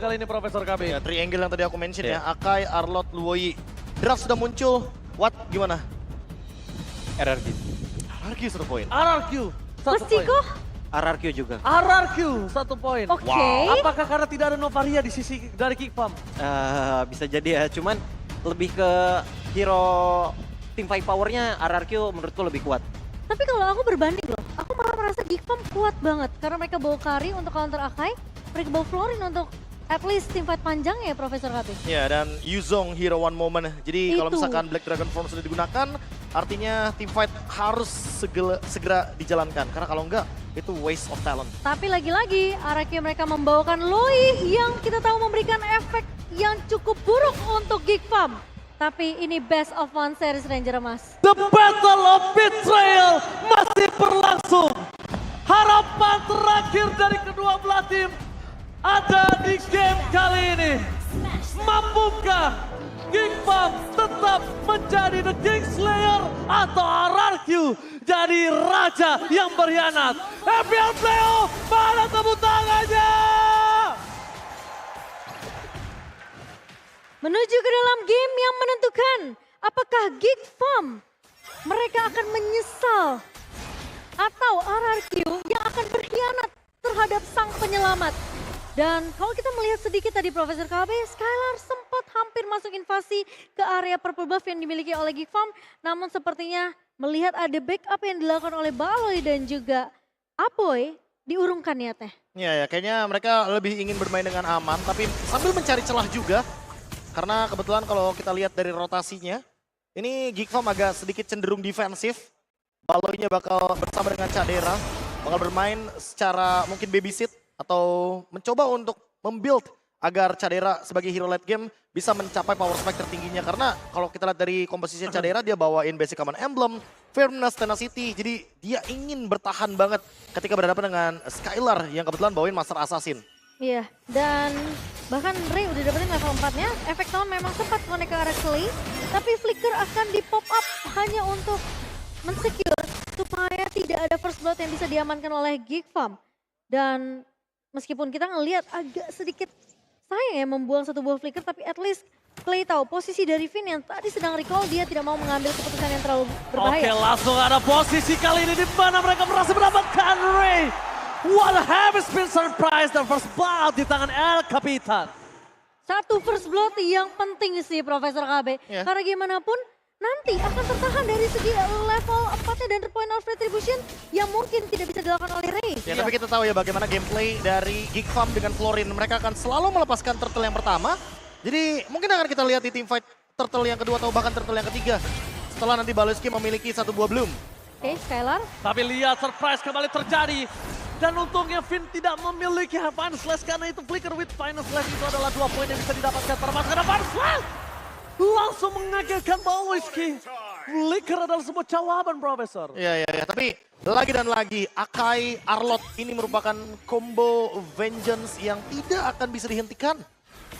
Kali ini Profesor KB. Ya, triangle yang tadi aku mention ya, Akai, Arlot, Luoyi. Draft sudah muncul, What gimana? RRQ. RRQ 1 poin. RRQ 1 poin. Mestiko? RRQ juga. RRQ 1 poin. Oke. Wow. Apakah karena tidak ada Novaria di sisi dari Kickfam? Bisa jadi ya, cuman lebih ke hero team fight powernya RRQ menurutku lebih kuat. Tapi kalau aku berbanding loh, aku malah merasa Geekfam kuat banget. Karena mereka bawa Kari untuk counter Akai, mereka bawa Florin untuk at least tim fight panjang ya Profesor KB. Ya, dan Yuzong Hero One Moment. Jadi kalau Itu. misalkan Black Dragon Form sudah digunakan, artinya team fight harus segera dijalankan. Karena kalau enggak, itu waste of talent. Tapi lagi-lagi RRQ mereka membawakan Loi yang kita tahu memberikan efek yang cukup buruk untuk Geekfam. Tapi ini best of one series Ranger Emas. The Battle of Betrayal masih berlangsung. Harapan terakhir dari kedua belah tim ada di game kali ini. Mampukah Geekfam tetap menjadi The Kingslayer atau RRQ jadi raja yang berkhianat? FPL Playoff, mana tepuk tangannya? Menuju ke dalam game yang menentukan apakah Geekfam mereka akan menyesal atau RRQ yang akan berkhianat terhadap sang penyelamat. Dan kalau kita melihat sedikit tadi Profesor KB, Skylar sempat hampir masuk invasi ke area purple buff yang dimiliki oleh Geekfam. Namun sepertinya melihat ada backup yang dilakukan oleh Baloi dan juga Aboy diurungkan ya Teh. Ya, kayaknya mereka lebih ingin bermain dengan aman, tapi sambil mencari celah juga. Karena kebetulan kalau kita lihat dari rotasinya, ini Geekfam agak sedikit cenderung defensif. Baloinya bakal bersama dengan Cadera, bakal bermain secara mungkin babysit atau mencoba untuk membuild agar Cadera sebagai hero late game bisa mencapai power spike tertingginya. Karena kalau kita lihat dari komposisi Cadera, dia bawain basic command emblem, firmness, tenacity. Jadi dia ingin bertahan banget ketika berhadapan dengan Skylar yang kebetulan bawain master assassin. Iya, dan bahkan Ray udah dapetin level 4-nya. Efek tahun memang sempat connect ke arah Clay, tapi Flicker akan di pop up hanya untuk mensecure supaya tidak ada first blood yang bisa diamankan oleh Geekfam. Dan meskipun kita ngelihat agak sedikit sayang ya membuang satu buah Flicker, tapi at least Clay tahu posisi dari Finn yang tadi sedang recall, dia tidak mau mengambil keputusan yang terlalu berbahaya. Oke, langsung ada posisi kali ini di mana mereka berhasil mendapatkan Ray. What have been surprise dan first blood di tangan El Capitan. Satu first blood yang penting sih Profesor KB. Ya. Karena gimana pun nanti akan tertahan dari segi level 4-nya dan point of retribution yang mungkin tidak bisa dilakukan oleh Ray. Ya, tapi kita tahu ya bagaimana gameplay dari Geekfam dengan Florin. Mereka akan selalu melepaskan turtle yang pertama. Jadi mungkin akan kita lihat di team fight turtle yang kedua atau bahkan turtle yang ketiga. Setelah nanti Baloski memiliki satu buah bloom. Oke, Skylar. Tapi lihat surprise kembali terjadi. Dan untungnya Finn tidak memiliki Final Slash karena itu Flicker with Final Slash itu adalah 2 poin yang bisa didapatkan termasuk ada Final Slash. Langsung mengagetkan Balwiski. Flicker adalah sebuah jawaban Profesor. Ya, tapi lagi dan lagi Akai, Arlot ini merupakan combo vengeance yang tidak akan bisa dihentikan.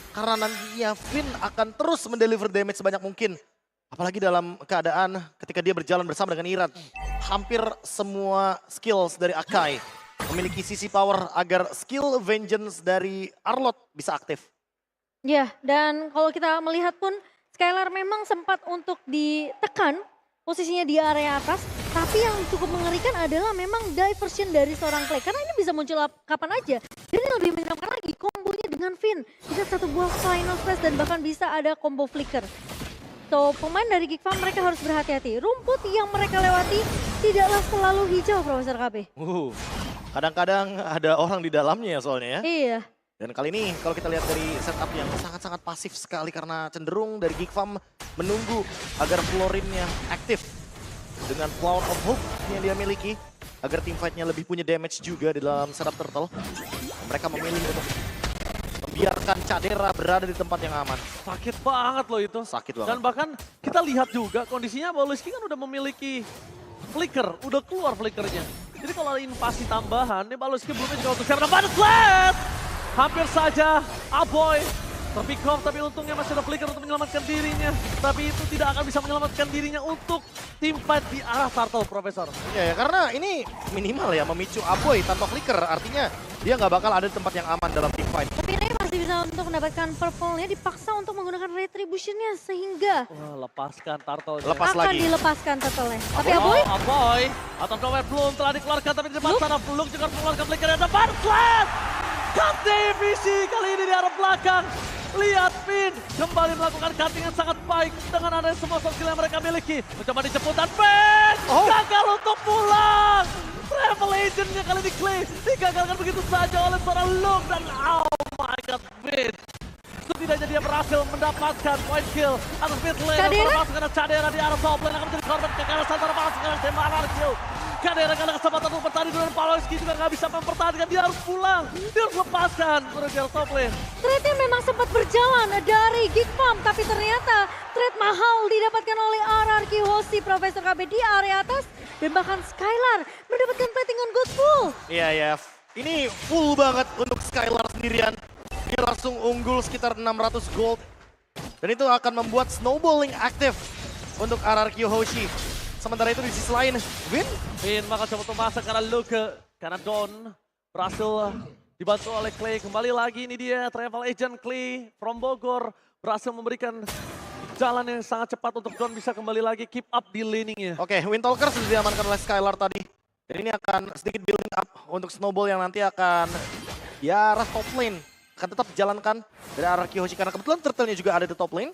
Karena nantinya Finn akan terus mendeliver damage sebanyak mungkin. Apalagi dalam keadaan ketika dia berjalan bersama dengan Iran. Hampir semua skills dari Akai memiliki sisi power agar skill vengeance dari Arlot bisa aktif. Ya, dan kalau kita melihat pun Skylar memang sempat untuk ditekan posisinya di area atas. Tapi yang cukup mengerikan adalah memang diversion dari seorang Clay. Karena ini bisa muncul kapan aja. Dan ini lebih menyenangkan lagi kombonya dengan Finn. Bisa satu buah final slash dan bahkan bisa ada combo flicker. So pemain dari Geekfam mereka harus berhati-hati. Rumput yang mereka lewati tidaklah selalu hijau Profesor KB. Kadang-kadang ada orang di dalamnya ya soalnya ya. Iya. Dan kali ini kalau kita lihat dari setup yang sangat-sangat pasif sekali karena cenderung dari Geekfam menunggu agar Florinnya aktif dengan Cloud of Hope yang dia miliki agar team fight-nya lebih punya damage juga di dalam setup turtle. Mereka memilih untuk membiarkan Cadera berada di tempat yang aman. Sakit banget loh itu. Sakit banget. Dan bahkan kita lihat juga kondisinya Balwiski kan udah memiliki Flicker, udah keluar Flickernya. Jadi kalau ada invasi tambahan, ini Balwiski belum juga untuk siap dapat flat. Hampir saja Aboy terpick off, tapi untungnya masih ada Flicker untuk menyelamatkan dirinya. Tapi itu tidak akan bisa menyelamatkan dirinya untuk tim fight di arah Turtle, Profesor. Ya, karena ini minimal ya memicu Aboy tanpa Flicker. Artinya dia nggak bakal ada di tempat yang aman dalam team fight. Tapi ini masih masih bisa untuk mendapatkan purple-nya, dipaksa untuk menggunakan retribution-nya sehingga Wah, lepaskan turtle. Lepas akan lagi. dilepaskan turtle-nya. Tapi Aboy, Aboy. Atau Dower belum telah dikeluarkan, tapi di depan sana Luke juga mengeluarkan flicker. Ada Bartlett. Cut divisi kali ini di arah belakang. Lihat Finn kembali melakukan cutting yang sangat baik dengan ada semua soft skill yang mereka miliki. Mencoba dijemput dan Finn gagal untuk pulang. Travel agentnya kali ini Clay digagalkan begitu saja oleh seorang Luke dan oh my god Finn. Setidaknya dia berhasil mendapatkan point kill atas mid lane. Kadera? Masukkan Cadera di arah top lane akan menjadi korban kekerasan antara masukkan tembakan kill. Kadera gak ada kesempatan untuk bertanding dengan Paloski juga gak bisa mempertahankan. Dia harus pulang. Dia harus lepaskan menuju top lane. trade-nya memang sempat berjalan dari Geek Farm, tapi ternyata trade mahal didapatkan oleh RRQ Hoshi Profesor KB di area atas. Dan bahkan Skylar mendapatkan platingan gold full. Iya ya, ini full banget untuk Skylar sendirian. Dia langsung unggul sekitar 600 gold. Dan itu akan membuat snowballing aktif untuk RRQ Hoshi. Sementara itu di sisi lain, Win Finn maka coba untuk masuk karena Luke. Karena Don berhasil dibantu oleh Clay. Kembali lagi ini dia travel agent Clay from Bogor. Berhasil memberikan jalan yang sangat cepat untuk Don bisa kembali lagi keep up di laningnya. Oke, Windtalker sudah diamankan oleh Skylar tadi. Dan ini akan sedikit building up untuk snowball yang nanti akan di arah top lane. Akan tetap dijalankan dari RRQ Hoshi karena kebetulan turtle-nya juga ada di top lane.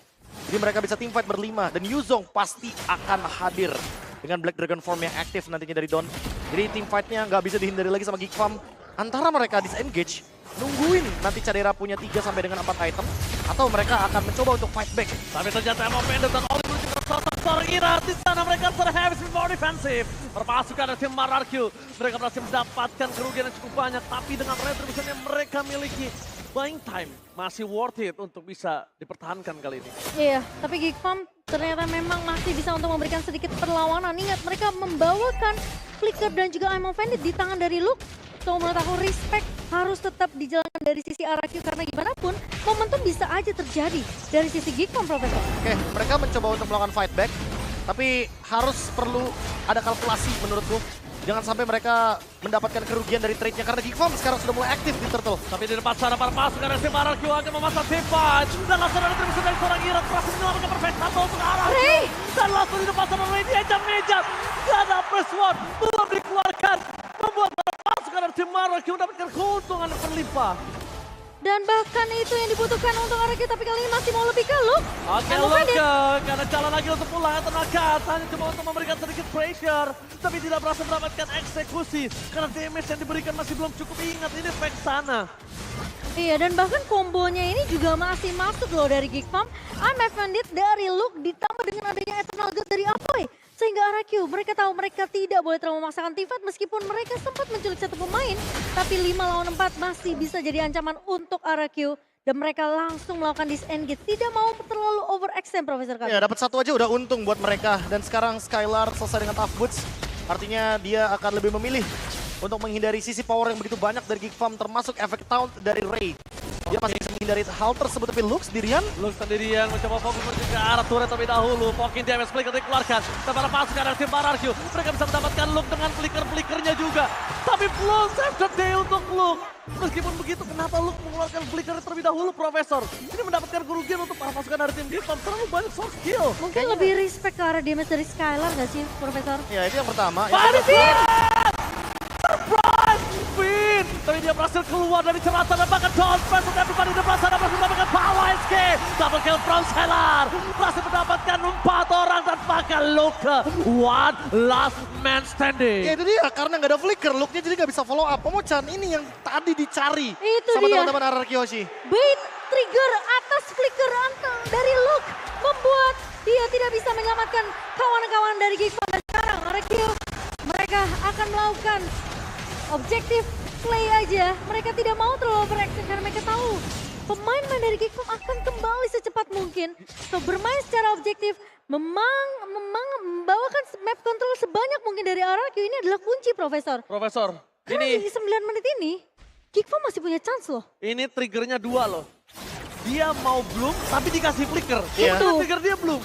Jadi mereka bisa team fight berlima dan Yuzong pasti akan hadir dengan Black Dragon form yang aktif nantinya dari Don. Jadi team fight-nya nggak bisa dihindari lagi sama Geek Farm. Antara mereka disengage, nungguin nanti Cadera punya 3 sampai dengan 4 item. Atau mereka akan mencoba untuk fight back. Tapi ternyata Emma Pendant dan Oli menuju ke sosok Sorira. Di sana mereka terhabis before defensif. Permasukan dari tim RRQ. Mereka berhasil mendapatkan kerugian yang cukup banyak. Tapi dengan retribution yang mereka miliki, buying time masih worth it untuk bisa dipertahankan kali ini. Iya, tapi Geek Farm ternyata memang masih bisa untuk memberikan sedikit perlawanan. Ingat, mereka membawakan Flicker dan juga I'm Offended di tangan dari Luke. So, menurut aku respect harus tetap dijalankan dari sisi RRQ karena gimana pun momentum bisa aja terjadi dari sisi Geek Farm, Profesor. Oke, mereka mencoba untuk melakukan fight back. Tapi harus perlu ada kalkulasi menurutku. Jangan sampai mereka mendapatkan kerugian dari trade-nya karena Geek Farm sekarang sudah mulai aktif di Turtle. Tapi di depan sana para pasukan dari tim RRQ akan memasang tim fight. Dan langsung ada tribusi dari seorang Irat berhasil menyelamatkan perfect satu untuk RRQ. Hey! Dan langsung di depan sana Lady ejam-ejam. Dan ada press one belum dikeluarkan. Membuat para pasukan dari tim RRQ mendapatkan keuntungan yang berlimpah. Dan bahkan itu yang dibutuhkan untuk RRQ, tapi kali ini masih mau lebih ke Luke. Oke, I'm Offended. Luke, karena jalan lagi untuk pulang atau nakat, hanya cuma untuk memberikan sedikit pressure, tapi tidak berhasil mendapatkan eksekusi, karena damage yang diberikan masih belum cukup. Ingat, ini efek sana. Iya, dan bahkan kombonya ini juga masih masuk loh dari Geek Farm. I'm Offended dari Luke ditambah dengan adanya Eternal God dari Apoy. Sehingga RRQ, mereka tahu mereka tidak boleh terlalu memaksakan team fight meskipun mereka sempat menculik satu pemain. Tapi 5 lawan 4 masih bisa jadi ancaman untuk RRQ. Dan mereka langsung melakukan disengage. Tidak mau terlalu overextend, Profesor Kami. Ya, dapat satu aja udah untung buat mereka. Dan sekarang Skylar selesai dengan tough boots. Artinya dia akan lebih memilih untuk menghindari sisi power yang begitu banyak dari Geek Farm, termasuk efek taunt dari Ray. Dia masih bisa menghindari hal tersebut, tapi Luke sendirian. Luke sendirian mencoba fokus menuju ke arah turret terlebih dahulu. Pokin damage flicker dikeluarkan. Dan para pasukan dari tim RRQ, mereka bisa mendapatkan Luke dengan flicker-flickernya juga. Tapi belum save the day untuk Luke. Meskipun begitu, kenapa Luke mengeluarkan flicker terlebih dahulu, Profesor? Ini mendapatkan kerugian untuk para pasukan dari tim Geek Farm. Terlalu banyak soft skill. Mungkin lebih respect ke arah damage dari Skylar nggak sih, Profesor? Ya, itu yang pertama. Ada Finn! Surprise! Finn! Tapi dia berhasil keluar dari ceratan dan bahkan Don Press untuk everybody di depan sana berhasil mendapatkan power escape. Double kill from Skylar. Berhasil mendapatkan 4 orang dan bahkan Luke. One last man standing. Ya itu dia, karena nggak ada flicker, Luke-nya jadi nggak bisa follow up. Pomochan ini yang tadi dicari Itu sama dia. teman-teman RRQ Hoshi. Bait trigger atas flicker dari Luke membuat dia tidak bisa menyelamatkan kawan-kawan dari Geek Farm. Dan sekarang RRQ mereka akan melakukan objektif play aja. Mereka tidak mau terlalu overextend karena mereka tahu pemain-pemain dari Geek Farm akan kembali secepat mungkin. So bermain secara objektif memang membawakan map control sebanyak mungkin dari RRQ ini adalah kunci, Profesor. Profesor, Karena ini di 9 menit ini Geek Farm masih punya chance loh. ini triggernya 2 loh. Dia mau bloom tapi dikasih flicker. Iya. Itu trigger dia bloom.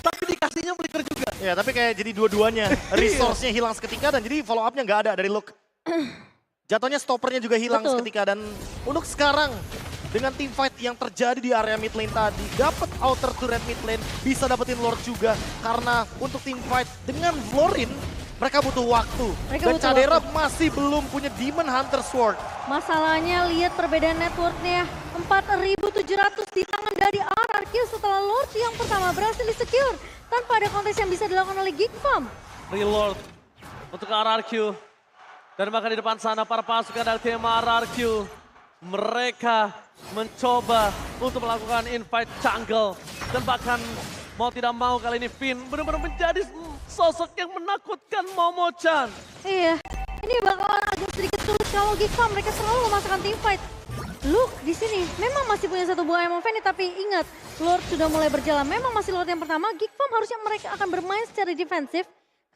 Tapi dikasihnya flicker juga. Ya, tapi kayak jadi dua-duanya. Resource-nya hilang seketika dan jadi follow up-nya nggak ada dari Luke. Jatuhnya stoppernya juga hilang Betul. seketika dan untuk sekarang dengan team fight yang terjadi di area mid lane tadi, dapat outer turret mid lane, bisa dapetin Lord juga. Karena untuk team fight dengan Florin, mereka butuh waktu. Dan butuh Cadera waktu. masih belum punya Demon Hunter Sword. Masalahnya lihat perbedaan networknya. 4.700 di tangan dari RRQ setelah Lord yang pertama berhasil di-secure. Tanpa ada kontes yang bisa dilakukan oleh Geek Farm. Reload untuk RRQ. Dan bahkan di depan sana para pasukan dari tim RRQ. Mereka mencoba untuk melakukan invite jungle. Dan bahkan mau tidak mau kali ini Finn benar-benar menjadi sosok yang menakutkan Momo-chan. Iya, ini bakalan agak sedikit sulit kalau Geek Farm mereka selalu memasakkan team fight. Luke di sini memang masih punya satu buah Emon Fanny, tapi ingat Lord sudah mulai berjalan. Memang masih Lord yang pertama, Geek Farm harusnya mereka akan bermain secara defensif.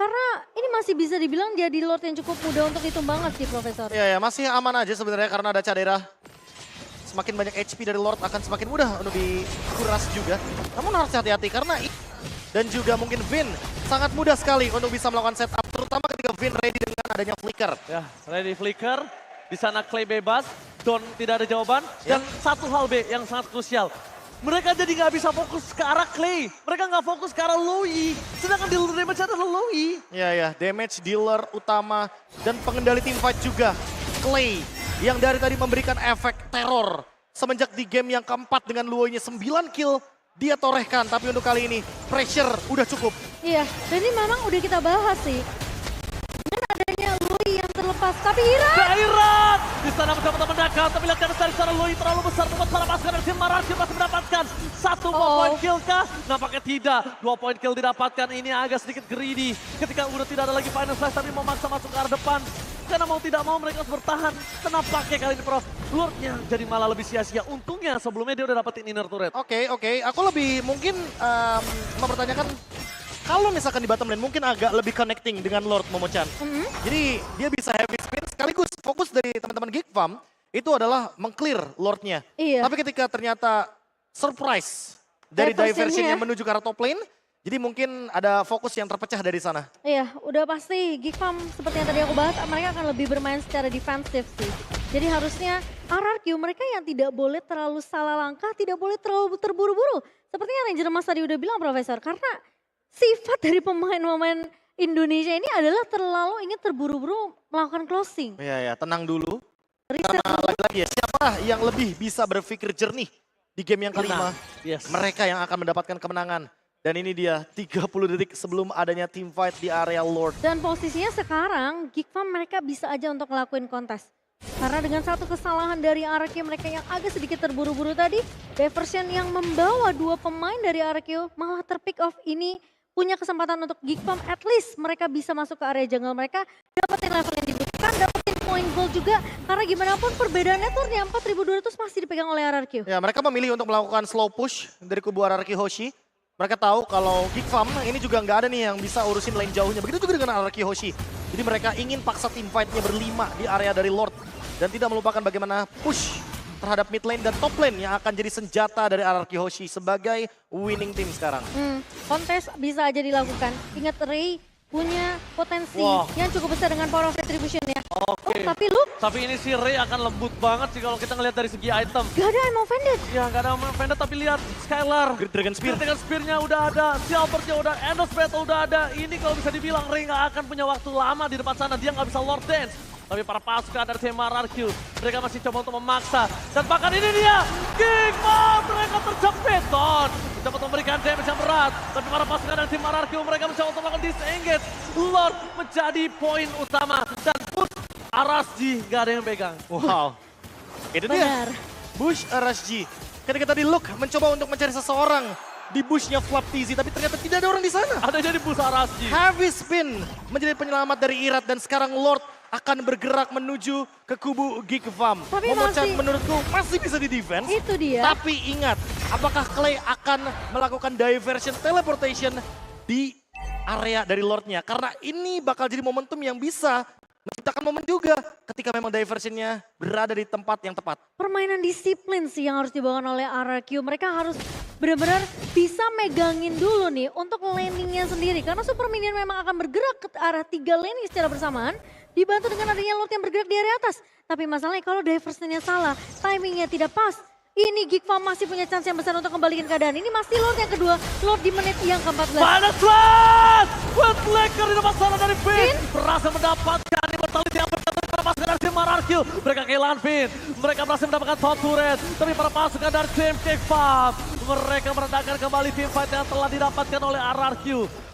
Karena ini masih bisa dibilang jadi Lord yang cukup mudah untuk banget sih, Profesor. Ya, masih aman aja sebenarnya karena ada Cadera. Semakin banyak HP dari Lord akan semakin mudah untuk dikuras juga. Namun harus hati-hati karena dan juga mungkin Vin sangat mudah sekali untuk bisa melakukan setup. Terutama ketika Vin ready dengan adanya flicker. Ya, ready flicker. Di sana Clay bebas, Don tidak ada jawaban. Dan satu hal B yang sangat krusial. Mereka jadi nggak bisa fokus ke arah Clay. Mereka nggak fokus ke arah Louis. Sedangkan dealer damage adalah Louis. Ya, damage dealer utama dan pengendali team fight juga. Clay yang dari tadi memberikan efek teror. Semenjak di game yang keempat dengan Luoy-nya 9 kill, dia torehkan. Tapi untuk kali ini pressure udah cukup. Iya, dan ini memang udah kita bahas sih. Dengan adanya Louis yang terlepas, tapi Ira! Dairat! Di sana mencoba mendekat, tapi lihat dari sana Louis terlalu besar buat para pasukan dari tim RRQ masih mendapatkan satu poin kill kah? Nampaknya tidak. 2 poin kill didapatkan, ini agak sedikit greedy. Ketika udah tidak ada lagi final slash tapi memaksa masuk ke arah depan. Karena mau tidak mau mereka harus bertahan. Kenapa kali ini Prof? Lordnya jadi malah lebih sia-sia. Untungnya sebelumnya dia udah dapetin inner turret. Oke. Aku lebih mungkin mempertanyakan kalau misalkan di bottom lane mungkin agak lebih connecting dengan Lord Momo-chan. Jadi dia bisa heavy spin sekaligus fokus dari teman-teman Geek Farm itu adalah meng-clear Lordnya. Iya. Tapi ketika ternyata surprise dari diversionnya menuju ke arah top lane, jadi mungkin ada fokus yang terpecah dari sana. Iya, udah pasti Geek Farm seperti yang tadi aku bahas, mereka akan lebih bermain secara defensif sih. Jadi harusnya RRQ mereka yang tidak boleh terlalu salah langkah, tidak boleh terlalu terburu-buru. Seperti yang Ranger Mas tadi udah bilang Profesor, karena sifat dari pemain-pemain Indonesia ini adalah terlalu ingin terburu-buru melakukan closing. Iya, tenang dulu. Riset Karena dulu. lagi-lagi ya, siapa yang lebih bisa berpikir jernih di game yang kelima? Yes. Mereka yang akan mendapatkan kemenangan. Dan ini dia 30 detik sebelum adanya team fight di area Lord. Dan posisinya sekarang Geek Farm mereka bisa aja untuk ngelakuin kontes. Karena dengan satu kesalahan dari RRQ mereka yang agak sedikit terburu-buru tadi, diversion yang membawa 2 pemain dari RRQ malah terpick off ini punya kesempatan untuk Geek Farm, at least mereka bisa masuk ke area jungle mereka, dapetin level yang dibutuhkan, dapetin point gold juga. Karena gimana pun perbedaan networknya 4.200 masih dipegang oleh RRQ. Ya, mereka memilih untuk melakukan slow push dari kubu RRQ Hoshi. Mereka tahu kalau Geek Farm ini juga nggak ada nih yang bisa urusin lane jauhnya. Begitu juga dengan RRQ Hoshi. Jadi mereka ingin paksa team fight-nya berlima di area dari Lord. Dan tidak melupakan bagaimana push terhadap mid lane dan top lane yang akan jadi senjata dari RRQ Hoshi sebagai winning team sekarang. Kontes bisa aja dilakukan. Ingat Ray punya potensi Wah. yang cukup besar dengan power of retribution ya. Oke. Tapi Luke Tapi ini si Ray akan lembut banget sih kalau kita ngelihat dari segi item. gak ada yang offended. Ya nggak ada Vendor tapi lihat Skylar. Great Dragon Spear. Dengan spearnya udah ada, Silvernya udah, Endless Battle udah ada. Ini kalau bisa dibilang Ray nggak akan punya waktu lama di depan sana. Dia nggak bisa Lord Dance. Tapi para pasukan dari tim RRQ, mereka masih coba untuk memaksa. Dan bahkan ini dia, Geek Farm, mereka terjepit. Don mencoba untuk memberikan damage yang berat. Tapi para pasukan dari tim RRQ, mereka mencoba untuk melakukan disengage. Lord menjadi poin utama. Dan push Arasji nggak ada yang pegang. Wow. Itu Benar. dia. Bush RSG. Ketika tadi Luke mencoba untuk mencari seseorang di bushnya Flap TZ, tapi ternyata tidak ada orang di sana. Ada jadi push Arasji. Heavy spin menjadi penyelamat dari Irat dan sekarang Lord akan bergerak menuju ke kubu Geek Farm. Tapi Momo-chan masih- menurutku masih bisa di defense. Itu dia. Tapi ingat, apakah Clay akan melakukan diversion teleportation di area dari Lordnya? Karena ini bakal jadi momentum yang bisa menciptakan momen juga ketika memang diversionnya berada di tempat yang tepat. Permainan disiplin sih yang harus dibawakan oleh RRQ. Mereka harus benar-benar bisa megangin dulu nih untuk landingnya sendiri. Karena Super Minion memang akan bergerak ke arah 3 landing secara bersamaan. Dibantu dengan adanya Lord yang bergerak di area atas. Tapi masalahnya kalau diversionnya salah, timingnya tidak pas. Ini Geek Farm masih punya chance yang besar untuk kembalikan keadaan. Ini masih Lord yang kedua, Lord di menit yang ke-14. Final Slash! Windbreaker di depan sana dari Finn. Berhasil mendapatkan immortality yang berkata para pasukan dari tim RRQ. Mereka kehilangan Finn. Mereka berhasil mendapatkan top turret. Tapi para pasukan dari tim Geek Farm, mereka merendahkan kembali tim fight yang telah didapatkan oleh RRQ.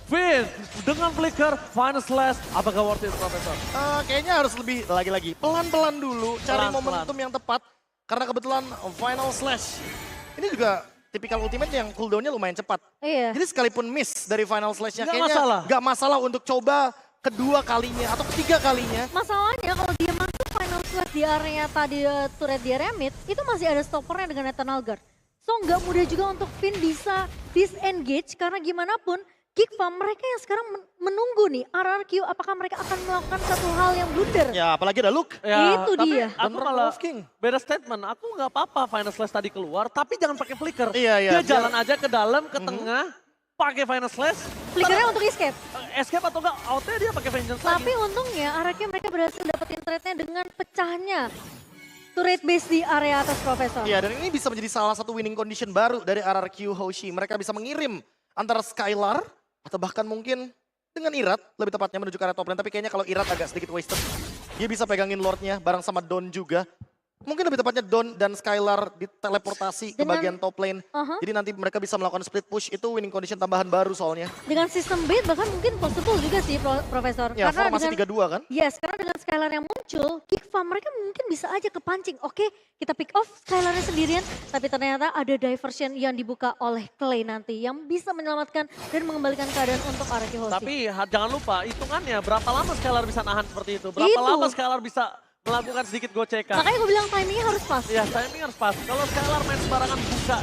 Finn dengan flicker, Final Slash, apakah worth it, Profesor? Kayaknya harus lebih lagi-lagi pelan-pelan dulu, cari Pelan-pelan. momentum yang tepat. Karena kebetulan Final Slash ini juga tipikal ultimate yang cooldownnya lumayan cepat. Iya. Jadi sekalipun miss dari Final Slash-nya Nggak kayaknya masalah. nggak masalah untuk coba kedua kalinya atau ketiga kalinya. Masalahnya kalau dia masuk Final Slash di area tadi turret di area mid, itu masih ada stoppernya dengan Eternal Guard. So nggak mudah juga untuk Finn bisa disengage karena gimana pun Geek Farm mereka yang sekarang menunggu nih RRQ apakah mereka akan melakukan satu hal yang blunder. Ya apalagi ada Luke. Itu tapi dia. aku Bener, malah Wolf King. beda statement. Aku nggak apa-apa Final Slash tadi keluar, tapi jangan pakai flicker. Iya, Dia jalan aja ke dalam, ke tengah, pakai Final Slash. Flickernya untuk escape. Escape atau enggak, outnya dia pakai Vengeance Tapi lagi. untungnya RRQ mereka berhasil dapetin trade-nya dengan pecahnya turret base di area atas Profesor. Iya, dan ini bisa menjadi salah satu winning condition baru dari RRQ Hoshi. Mereka bisa mengirim antara Skylar atau bahkan mungkin dengan Irat, lebih tepatnya menuju ke area top lane. Tapi kayaknya kalau Irat agak sedikit wasted. Dia bisa pegangin Lordnya bareng sama Don juga. Mungkin lebih tepatnya Don dan Skylar diteleportasi ke Dengan- bagian top lane. Aha. Jadi nanti mereka bisa melakukan split push, itu winning condition tambahan baru soalnya. Dengan sistem bait bahkan mungkin possible juga sih Profesor. Ya, formasi 3-2 kan? Yes, karena dengan Skylar yang muncul, Geek Farm mereka mungkin bisa aja kepancing. Oke, kita pick off Skylarnya sendirian, tapi ternyata ada diversion yang dibuka oleh Clay nanti yang bisa menyelamatkan dan mengembalikan keadaan untuk RRQ Hoshi. Tapi jangan lupa, hitungannya berapa lama Skylar bisa nahan seperti itu. Berapa Itu. lama Skylar bisa melakukan sedikit gocekan. Makanya gue bilang timingnya harus pas. Ya, timing harus pas. Kalau Skylar main sembarangan buka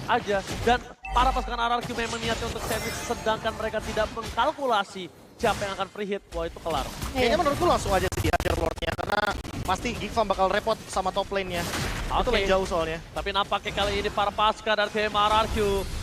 aja. Dan para pasukan RRQ memang niatnya untuk sandwich, sedangkan mereka tidak mengkalkulasi siapa yang akan free hit. Wah, itu kelar. Kayaknya menurutku langsung aja sih dihajar Lordnya. Karena pasti Geek Farm bakal repot sama top lane-nya. Itu Oke. lane jauh soalnya. Tapi nampaknya kali ini para pasukan dari tim RRQ,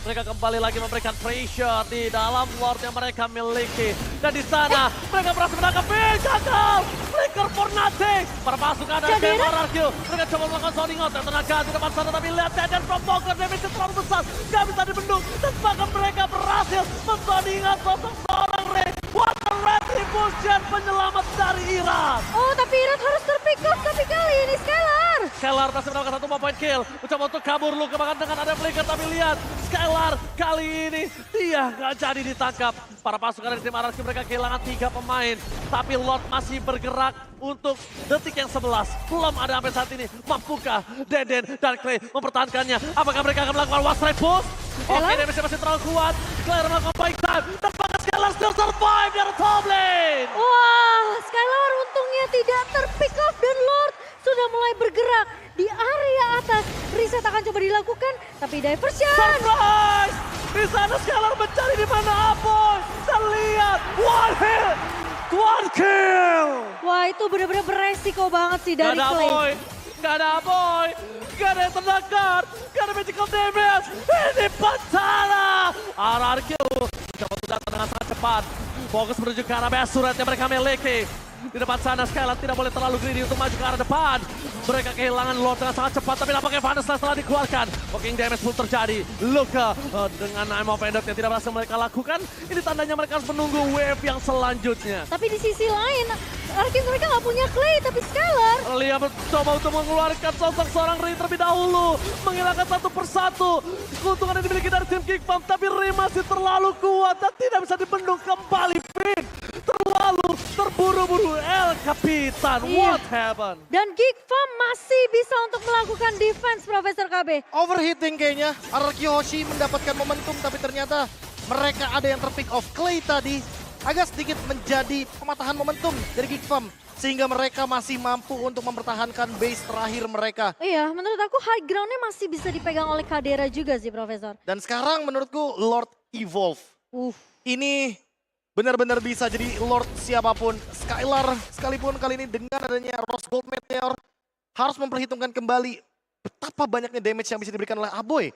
mereka kembali lagi memberikan pressure di dalam Lord yang mereka miliki. Dan di sana mereka berhasil menangkap Finn, gagal! Flicker for nothing! Para pasukan dari tim Jadera? RRQ, mereka coba melakukan zoning out dan tenaga di depan sana, tapi lihat dan from Poker, damage terlalu besar, gak bisa dibendung. Dan bahkan mereka berhasil men-zoning out sosok seorang Ray. What a retribution penyelamat dari Iran! Oh, tapi Irat harus terpick off, tapi kali ini Skylar. Skylar berhasil mendapatkan 1 point kill. Mencoba untuk kabur lu bahkan dengan ada flicker, tapi lihat Skylar kali ini dia nggak jadi ditangkap. Para pasukan dari tim RRQ mereka kehilangan 3 pemain. Tapi Lord masih bergerak untuk detik yang 11. Belum ada sampai saat ini. Mampukah Deden dan Clay mempertahankannya? Apakah mereka akan melakukan one strike push? Oke, Skylar? damage masih terlalu kuat. Skylar melakukan baik time. Dan bahkan Skylar still survive dari top lane. Wah, Skylar untungnya tidak terpick off dan Lord sudah mulai bergerak di area atas. Reset akan coba dilakukan, tapi diversion. Surprise! Di sana Skylar mencari di mana Aboy. Dan lihat, one hit, one kill. Wah, itu benar-benar beresiko banget sih Gak dari ada Clay. Aboy, gak ada Aboy, gak ada yang terdekat, gak ada magical damage. Ini Pantala. RRQ mencoba untuk datang dengan sangat cepat. Fokus menuju ke arah base turret yang mereka miliki. Di depan sana Skylar tidak boleh terlalu greedy untuk maju ke arah depan. Mereka kehilangan Lord dengan sangat cepat, tapi nampaknya Final Slash telah dikeluarkan. Walking damage pun terjadi. Luka dengan Name of Endot yang tidak berhasil mereka lakukan. Ini tandanya mereka harus menunggu wave yang selanjutnya. Tapi di sisi lain, RRQ mereka nggak punya Clay, tapi Skylar. Lihat mencoba untuk mengeluarkan sosok seorang Ray terlebih dahulu. Menghilangkan satu persatu keuntungan yang dimiliki dari tim Geek Farm. Tapi Ray masih terlalu kuat dan tidak bisa dibendung kembali. Finn terlalu terburu-buru. El Capitan, Iya. what happened? Dan Geek Farm masih bisa untuk melakukan defense, Profesor KB. Overheating kayaknya. RRQ Hoshi mendapatkan momentum tapi ternyata mereka ada yang terpick off. Clay tadi agak sedikit menjadi pematahan momentum dari Geek Farm. Sehingga mereka masih mampu untuk mempertahankan base terakhir mereka. Iya, menurut aku high ground-nya masih bisa dipegang oleh Kadera juga sih, Profesor. Dan sekarang menurutku Lord Evolve. Ini benar-benar bisa jadi Lord siapapun. Skylar sekalipun kali ini dengan adanya Rose Gold Meteor harus memperhitungkan kembali betapa banyaknya damage yang bisa diberikan oleh Aboy.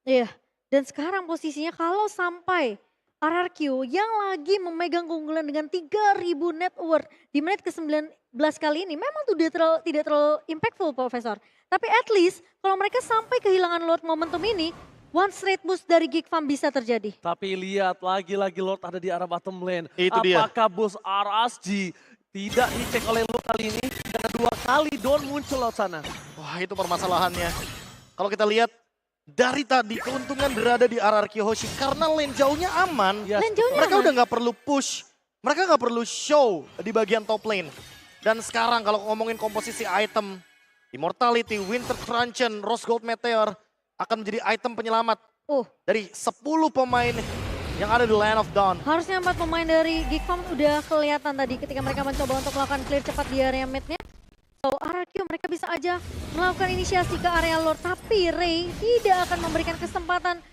Iya, dan sekarang posisinya kalau sampai RRQ yang lagi memegang keunggulan dengan 3.000 net worth di menit ke-9 kali ini memang tuh tidak terlalu impactful Profesor. Tapi at least kalau mereka sampai kehilangan Lord momentum ini, one straight boost dari Geek Farm bisa terjadi. Tapi lihat lagi-lagi Lord ada di arah bottom lane. Itu dia. Apakah boost RSG tidak dicek oleh Lord kali ini? Karena 2 kali Dawn muncul laut sana. Wah itu permasalahannya. Kalau kita lihat dari tadi keuntungan berada di RRQ Hoshi karena lane jauhnya aman. Yes, Lane jauhnya Mereka aman. udah nggak perlu push, mereka nggak perlu show di bagian top lane. Dan sekarang kalau ngomongin komposisi item, Immortality, Winter Truncheon, Rose Gold Meteor akan menjadi item penyelamat Oh, dari 10 pemain yang ada di Land of Dawn. harusnya 4 pemain dari Geek Farm udah kelihatan tadi ketika mereka mencoba untuk melakukan clear cepat di area mid-nya. So, RRQ mereka bisa aja melakukan inisiasi ke area Lord, tapi Ray tidak akan memberikan kesempatan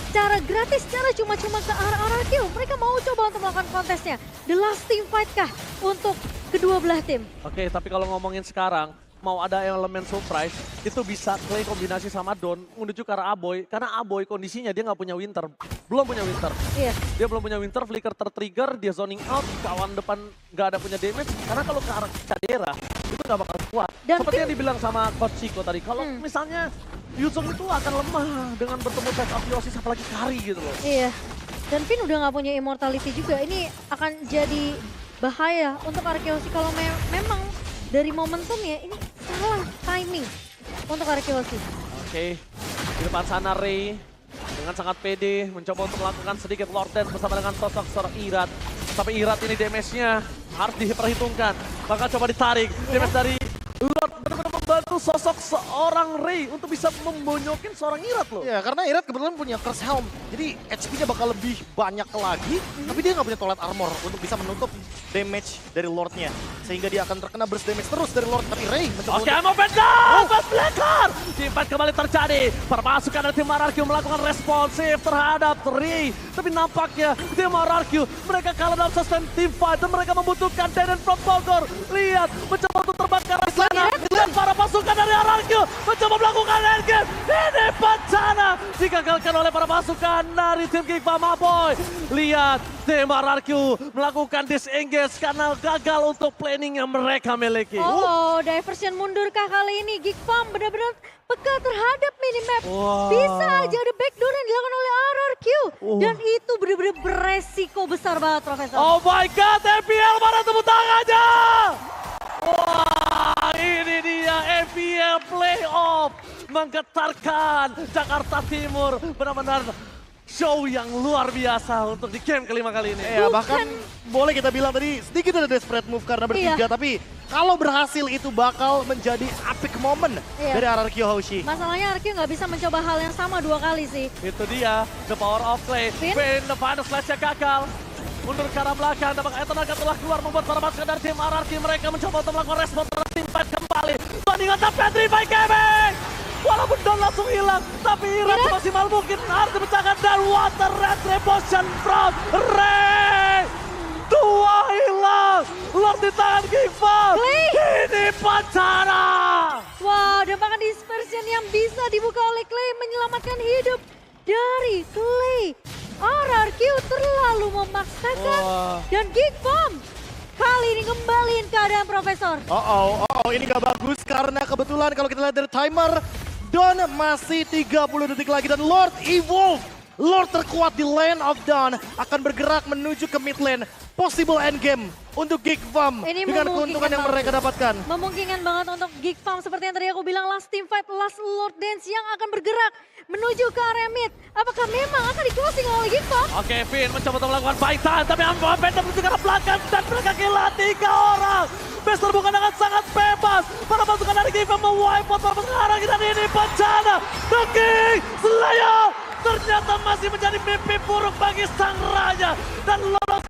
secara gratis, secara cuma-cuma ke arah RRQ. Mereka mau coba untuk melakukan kontesnya. The last team fight kah untuk kedua belah tim? Oke, tapi kalau ngomongin sekarang, mau ada elemen surprise, itu bisa Clay kombinasi sama Dawn menuju ke arah Aboy. Karena Aboy kondisinya dia nggak punya Winter, belum punya Winter. Iya. Dia belum punya Winter, flicker tertrigger, dia zoning out, kawan depan nggak ada punya damage. Karena kalau ke arah Cadera, itu nggak bakal kuat. Dan Seperti Finn- yang dibilang sama Coach Chico tadi, kalau misalnya Yuzong itu akan lemah dengan bertemu Test of Yosis, apalagi Kari gitu loh. Iya. Dan Finn udah nggak punya immortality juga. Ini akan jadi bahaya untuk Arkeosi kalau memang dari momentumnya ini salah timing untuk Arkeosi. Oke, di depan sana Ray dengan sangat pede mencoba untuk melakukan sedikit Lord Dance bersama dengan sosok seorang Irat. Tapi Irat ini damage-nya harus diperhitungkan. Bakal coba ditarik. Damage dari Lord benar-benar membantu sosok seorang Ray untuk bisa membonyokin seorang Irat loh. Ya karena Irat kebetulan punya Curse Helm, jadi HP-nya bakal lebih banyak lagi, tapi dia nggak punya Toilet Armor untuk bisa menutup damage dari Lord-nya. Sehingga dia akan terkena burst damage terus dari Lord, tapi Ray mencoba Oke, untuk... mau down, Best Blacker. Teamfight kembali terjadi. Permasukan dari tim RRQ melakukan responsif terhadap Ray. Tapi nampaknya tim RRQ mereka kalah dalam sustain teamfight dan mereka membutuhkan Denen from Bogor. Lihat, mencoba untuk terbakar di sana. Dan para pasukan dari RRQ mencoba melakukan endgame. Ini bencana digagalkan oleh para pasukan dari tim Geek Farm Aboy. Lihat, tim RRQ melakukan disengage karena gagal untuk planning yang mereka miliki. Oh, diversion mundurkah kali ini? Geek Farm benar-benar peka terhadap minimap. Wah. Bisa aja ada backdoor yang dilakukan oleh RRQ. Dan itu benar-benar beresiko besar banget, Profesor. Oh my god, FPL mana tepuk tangannya? Wah, ini dia FPL Playoff menggetarkan Jakarta Timur. Benar-benar show yang luar biasa untuk di game kelima kali ini. Ya bahkan boleh kita bilang tadi sedikit ada desperate move karena bertiga, tapi kalau berhasil itu bakal menjadi epic moment dari RRQ Hoshi. Masalahnya RRQ nggak bisa mencoba hal yang sama 2 kali sih. Itu dia, the power of play. Finn. Finn, the final slash-nya gagal. Mundur ke arah belakang, dapat tenaga telah keluar membuat para pasukan dari tim RRQ mereka mencoba untuk melakukan respon terhadap tim fight kembali. Bandingan tapi Petri by Gaming. Walaupun Don langsung hilang, tapi Irat semaksimal mungkin harus dipecahkan dan water retribution from Ray. 2 hilang, Lord di tangan Geek Farm. Ini bencana. Wow, dampangan dispersion yang bisa dibuka oleh Clay menyelamatkan hidup dari Clay. RRQ terlalu memaksakan dan Geek Farm kali ini kembaliin keadaan Profesor. Oh, ini gak bagus karena kebetulan kalau kita lihat dari timer, Dawn masih 30 detik lagi dan Lord Evolve, Lord terkuat di Land of Dawn akan bergerak menuju ke mid lane. Possible endgame untuk Geek Farm Ini dengan memungkinkan keuntungan yang banget. mereka dapatkan. Memungkinkan banget untuk Geek Farm seperti yang tadi aku bilang, last team fight, last Lord Dance yang akan bergerak menuju ke area mid. Apakah memang akan di-closing oleh Geek Farm? Oke, Finn mencoba untuk melakukan baitan, tapi Ambo Phantom menuju ke arah belakang dan mereka kehilangan 3 orang. Best terbuka dengan sangat bebas. Para pasukan dari Geek Farm mewipe out para pasukan arah dan ini bencana. The King Slayer ternyata masih menjadi mimpi buruk bagi sang raja dan lolos